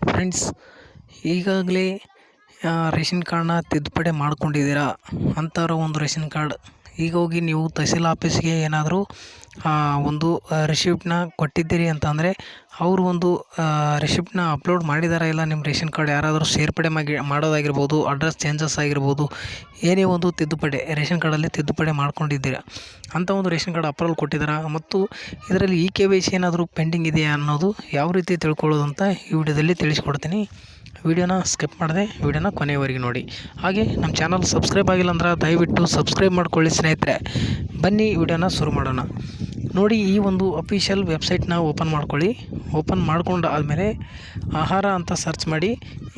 Friends, ಈಗಾಗಲೇ ration ಕಾರ್ಡ್ನ ತಿದ್ದುಪಡಿ ಮಾಡ್ಕೊಂಡಿದ್ದೀರಾ ಅಂಥವ್ರ ಒಂದು ರೇಷನ್ ಕಾರ್ಡ್ ಈಗ ಹೋಗಿ ನೀವು ತಹಸೀಲ್ ಆಫೀಸ್ಗೆ ಏನಾದರೂ ಒಂದು ರಿಸಿಪ್ಟನ್ನ ಕೊಟ್ಟಿದ್ದೀರಿ ಅಂತಂದರೆ ಅವರು ಒಂದು ರಿಸಿಪ್ಟನ್ನ ಅಪ್ಲೋಡ್ ಮಾಡಿದಾರಾ ಇಲ್ಲ ನಿಮ್ಮ ರೇಷನ್ ಕಾರ್ಡ್ ಯಾರಾದರೂ ಸೇರ್ಪಡೆ ಮಾಡೋದಾಗಿರ್ಬೋದು, ಅಡ್ರೆಸ್ ಚೇಂಜಸ್ ಆಗಿರ್ಬೋದು, ಏನೇ ಒಂದು ತಿದ್ದುಪಡಿ ರೇಷನ್ ಕಾರ್ಡಲ್ಲಿ ತಿದ್ದುಪಡಿ ಮಾಡ್ಕೊಂಡಿದ್ದೀರಾ ಅಂಥ ಒಂದು ರೇಷನ್ ಕಾರ್ಡ್ ಅಪ್ರೂವಲ್ ಕೊಟ್ಟಿದ್ದಾರಾ ಮತ್ತು ಇದರಲ್ಲಿ KYC ಏನಾದರೂ ಪೆಂಡಿಂಗ್ ಇದೆಯಾ ಅನ್ನೋದು ಯಾವ ರೀತಿ ತಿಳ್ಕೊಳ್ಳೋದು ಅಂತ ಈ ವಿಡಿಯೋದಲ್ಲಿ ತಿಳಿಸ್ಕೊಡ್ತೀನಿ. ವಿಡಿಯೋನ ಸ್ಕಿಪ್ ಮಾಡದೆ ವಿಡಿಯೋನ ಕೊನೆಯವರೆಗೆ ನೋಡಿ. ಹಾಗೆ ನಮ್ಮ ಚಾನಲ್ ಸಬ್ಸ್ಕ್ರೈಬ್ ಆಗಿಲ್ಲ ಅಂದ್ರೆ ದಯವಿಟ್ಟು ಸಬ್ಸ್ಕ್ರೈಬ್ ಮಾಡ್ಕೊಳ್ಳಿ ಸ್ನೇಹಿತರೆ. ಬನ್ನಿ ವಿಡಿಯೋನ ಶುರು ಮಾಡೋಣ. ನೋಡಿ, ಈ ಒಂದು ಅಫಿಷಿಯಲ್ ವೆಬ್ಸೈಟ್ನ ಓಪನ್ ಮಾಡ್ಕೊಳ್ಳಿ. ಓಪನ್ ಮಾಡ್ಕೊಂಡು ಆದಮೇಲೆ ಆಹಾರ ಅಂತ ಸರ್ಚ್ ಮಾಡಿ.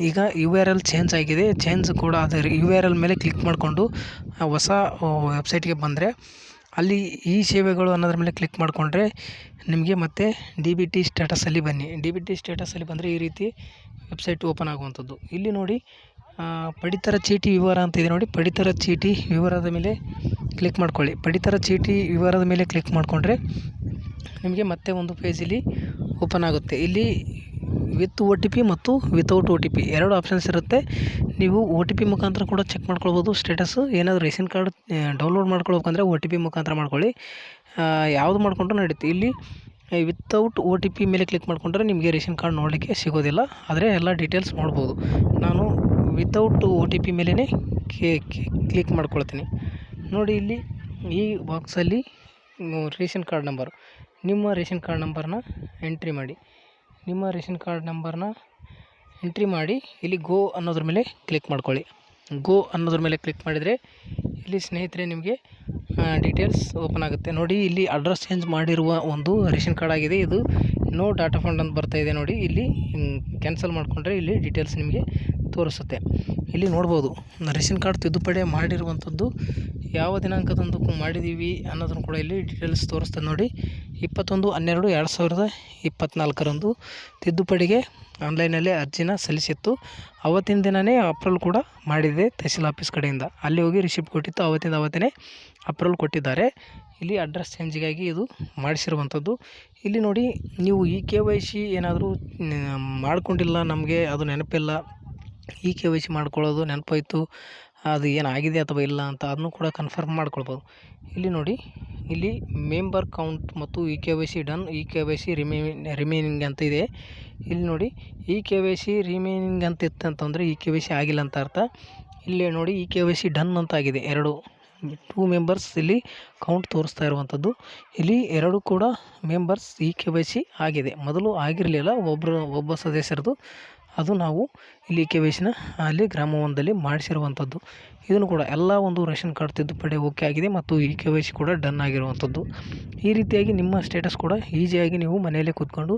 ಈಗ URL ಚೇಂಜ್ ಆಗಿದೆ. ಚೇಂಜ್ ಕೂಡ ಅದೇ URL ಮೇಲೆ ಕ್ಲಿಕ್ ಮಾಡಿಕೊಂಡು ಹೊಸ ವೆಬ್ಸೈಟ್ಗೆ ಬಂದರೆ ಅಲ್ಲಿ ಈ ಸೇವೆಗಳು ಅನ್ನೋದ್ರ ಮೇಲೆ ಕ್ಲಿಕ್ ಮಾಡಿಕೊಂಡ್ರೆ ನಿಮಗೆ ಮತ್ತೆ DBT ಸ್ಟೇಟಸಲ್ಲಿ ಬನ್ನಿ. DBT ಸ್ಟೇಟಸಲ್ಲಿ ಬಂದರೆ ಈ ರೀತಿ ವೆಬ್ಸೈಟ್ ಓಪನ್ ಆಗುವಂಥದ್ದು. ಇಲ್ಲಿ ನೋಡಿ, ಪಡಿತರ ಚೀಟಿ ವಿವರ ಅಂತ ಇದೆ ನೋಡಿ. ಪಡಿತರ ಚೀಟಿ ವಿವರದ ಮೇಲೆ ಕ್ಲಿಕ್ ಮಾಡ್ಕೊಳ್ಳಿ. ಪಡಿತರ ಚೀಟಿ ವಿವರದ ಮೇಲೆ ಕ್ಲಿಕ್ ಮಾಡಿಕೊಂಡ್ರೆ ನಿಮಗೆ ಮತ್ತೆ ಒಂದು ಪೇಜಲ್ಲಿ ಓಪನ್ ಆಗುತ್ತೆ. ಇಲ್ಲಿ ವಿತ್ OTP ಮತ್ತು ವಿತೌಟ್ OTP ಎರಡು ಆಪ್ಷನ್ಸ್ ಇರುತ್ತೆ. ನೀವು OTP ಮುಖಾಂತರ ಕೂಡ ಚೆಕ್ ಮಾಡ್ಕೊಳ್ಬೋದು ಸ್ಟೇಟಸ್ಸು. ಏನಾದರೂ ರೇಷನ್ ಕಾರ್ಡ್ ಡೌನ್ಲೋಡ್ ಮಾಡ್ಕೊಳ್ಬೇಕಂದ್ರೆ OTP ಮುಖಾಂತರ ಮಾಡ್ಕೊಳ್ಳಿ. ಯಾವುದು ಮಾಡಿಕೊಂಡ್ರೂ ನಡೀತೆ. ಇಲ್ಲಿ ವಿತೌಟ್ OTP ಮೇಲೆ ಕ್ಲಿಕ್ ಮಾಡಿಕೊಂಡ್ರೆ ನಿಮಗೆ ರೇಷನ್ ಕಾರ್ಡ್ ನೋಡಲಿಕ್ಕೆ ಸಿಗೋದಿಲ್ಲ, ಆದರೆ ಎಲ್ಲ ಡೀಟೇಲ್ಸ್ ನೋಡ್ಬೋದು. ನಾನು ವಿತೌಟ್ OTP ಮೇಲೇ ಕ್ಲಿಕ್ ಮಾಡ್ಕೊಳ್ತೀನಿ. ನೋಡಿ, ಇಲ್ಲಿ ಈ ಬಾಕ್ಸಲ್ಲಿ ರೇಷನ್ ಕಾರ್ಡ್ ನಂಬರ್, ನಿಮ್ಮ ರೇಷನ್ ಕಾರ್ಡ್ ನಂಬರ್ನ ಎಂಟ್ರಿ ಮಾಡಿ. ನಿಮ್ಮ ರೇಷನ್ ಕಾರ್ಡ್ ನಂಬರ್ನ ಎಂಟ್ರಿ ಮಾಡಿ ಇಲ್ಲಿ ಗೋ ಅನ್ನೋದ್ರ ಮೇಲೆ ಕ್ಲಿಕ್ ಮಾಡ್ಕೊಳ್ಳಿ. ಗೋ ಅನ್ನೋದ್ರ ಮೇಲೆ ಕ್ಲಿಕ್ ಮಾಡಿದರೆ ಇಲ್ಲಿ ಸ್ನೇಹಿತರೆ ನಿಮಗೆ ಡೀಟೇಲ್ಸ್ ಓಪನ್ ಆಗುತ್ತೆ. ನೋಡಿ, ಇಲ್ಲಿ ಅಡ್ರೆಸ್ ಚೇಂಜ್ ಮಾಡಿರುವ ಒಂದು ರೇಷನ್ ಕಾರ್ಡ್ ಆಗಿದೆ. ಇದು ನೋ ಡಾಟಾ ಫಂಡ್ ಅಂತ ಬರ್ತಾಯಿದೆ ನೋಡಿ. ಇಲ್ಲಿ ಕ್ಯಾನ್ಸಲ್ ಮಾಡಿಕೊಂಡ್ರೆ ಇಲ್ಲಿ ಡೀಟೇಲ್ಸ್ ನಿಮಗೆ ತೋರಿಸುತ್ತೆ. ಇಲ್ಲಿ ನೋಡ್ಬೋದು ರೇಷನ್ ಕಾರ್ಡ್ ತಿದ್ದುಪಡಿ ಮಾಡಿರುವಂಥದ್ದು ಯಾವ ದಿನಾಂಕದಂದು ಮಾಡಿದ್ದೀವಿ ಅನ್ನೋದನ್ನು ಕೂಡ ಇಲ್ಲಿ ಡೀಟೇಲ್ಸ್ ತೋರಿಸ್ತದೆ ನೋಡಿ. 21/12/2024 ತಿದ್ದುಪಡಿಗೆ ಆನ್ಲೈನಲ್ಲಿ ಅರ್ಜಿನ ಸಲ್ಲಿಸಿತ್ತು. ಅವತ್ತಿನ ದಿನವೇ ಅಪ್ರೂವಲ್ ಕೂಡ ಮಾಡಿದೆ ತಹಸೀಲ್ ಆಫೀಸ್ ಕಡೆಯಿಂದ. ಅಲ್ಲಿ ಹೋಗಿ ರಿಸಿಪ್ಟ್ ಕೊಟ್ಟಿತ್ತು, ಅವತ್ತೇ ಅಪ್ರೂವಲ್ ಕೊಟ್ಟಿದ್ದಾರೆ. ಇಲ್ಲಿ ಅಡ್ರೆಸ್ ಚೇಂಜಿಗಾಗಿ ಇದು ಮಾಡಿಸಿರುವಂಥದ್ದು. ಇಲ್ಲಿ ನೋಡಿ, ನೀವು KYC ಏನಾದರೂ ಮಾಡ್ಕೊಂಡಿಲ್ಲ, ನಮಗೆ ಅದು ನೆನಪಿಲ್ಲ, KYC ಮಾಡ್ಕೊಳ್ಳೋದು ನೆನಪಾಯಿತು, ಅದು ಏನಾಗಿದೆ ಅಥವಾ ಇಲ್ಲ ಅಂತ ಅದನ್ನು ಕೂಡ ಕನ್ಫರ್ಮ್ ಮಾಡ್ಕೊಳ್ಬೋದು. ಇಲ್ಲಿ ನೋಡಿ, ಇಲ್ಲಿ ಮೆಂಬರ್ ಕೌಂಟ್ ಮತ್ತು KYC ಡನ್, KYC ರಿಮೈನಿಂಗ್ ಅಂತ ಇದೆ. ಇಲ್ಲಿ ನೋಡಿ, KYC ರಿಮೈನಿಂಗ್ ಅಂತ ಇತ್ತು ಅಂತಂದರೆ KYC ಆಗಿಲ್ಲ ಅಂತ ಅರ್ಥ. ಇಲ್ಲಿ ನೋಡಿ, KYC ಡನ್ ಅಂತ ಆಗಿದೆ. 2 ಮೆಂಬರ್ಸ್ ಇಲ್ಲಿ ಕೌಂಟ್ ತೋರಿಸ್ತಾ ಇರುವಂಥದ್ದು. ಇಲ್ಲಿ 2 ಕೂಡ ಮೆಂಬರ್ಸ್ KYC ಆಗಿದೆ. ಮೊದಲು ಆಗಿರಲಿಲ್ಲ, ಒಬ್ಬ ಸದಸ್ಯರದು, ಅದು ನಾವು ಇಲ್ಲಿ KYCನ ಅಲ್ಲಿ ಗ್ರಾಮ 1ದಲ್ಲಿ ಮಾಡಿಸಿರುವಂಥದ್ದು. ಇದನ್ನು ಕೂಡ ಎಲ್ಲ ಒಂದು ರೇಷನ್ ಕಾರ್ಡ್ ತಿದ್ದುಪಡಿ ಓಕೆ ಆಗಿದೆ ಮತ್ತು KYC ಕೂಡ ಡನ್ ಆಗಿರುವಂಥದ್ದು. ಈ ರೀತಿಯಾಗಿ ನಿಮ್ಮ ಸ್ಟೇಟಸ್ ಕೂಡ ಈಸಿಯಾಗಿ ನೀವು ಮನೆಯಲ್ಲೇ ಕೂತ್ಕೊಂಡು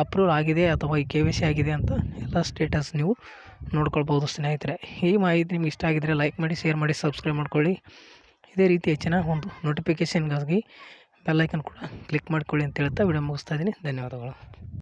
ಅಪ್ರೂವಲ್ ಆಗಿದೆ ಅಥವಾ KYC ಆಗಿದೆ ಅಂತ ಎಲ್ಲ ಸ್ಟೇಟಸ್ ನೀವು ನೋಡ್ಕೊಳ್ಬೋದು ಸ್ನೇಹಿತರೆ. ಈ ಮಾಹಿತಿ ನಿಮ್ಗೆ ಇಷ್ಟ ಆಗಿದ್ದರೆ ಲೈಕ್ ಮಾಡಿ, ಶೇರ್ ಮಾಡಿ, ಸಬ್ಸ್ಕ್ರೈಬ್ ಮಾಡ್ಕೊಳ್ಳಿ. ಇದೇ ರೀತಿ ಹೆಚ್ಚಿನ ಒಂದು ನೋಟಿಫಿಕೇಷನ್ಗಾಗಿ ಬೆಲ್ಲೈಕನ್ ಕೂಡ ಕ್ಲಿಕ್ ಮಾಡ್ಕೊಳ್ಳಿ ಅಂತ ಹೇಳ್ತಾ ವಿಡಿಯೋ ಮುಗಿಸ್ತಾ ಇದ್ದೀನಿ. ಧನ್ಯವಾದಗಳು.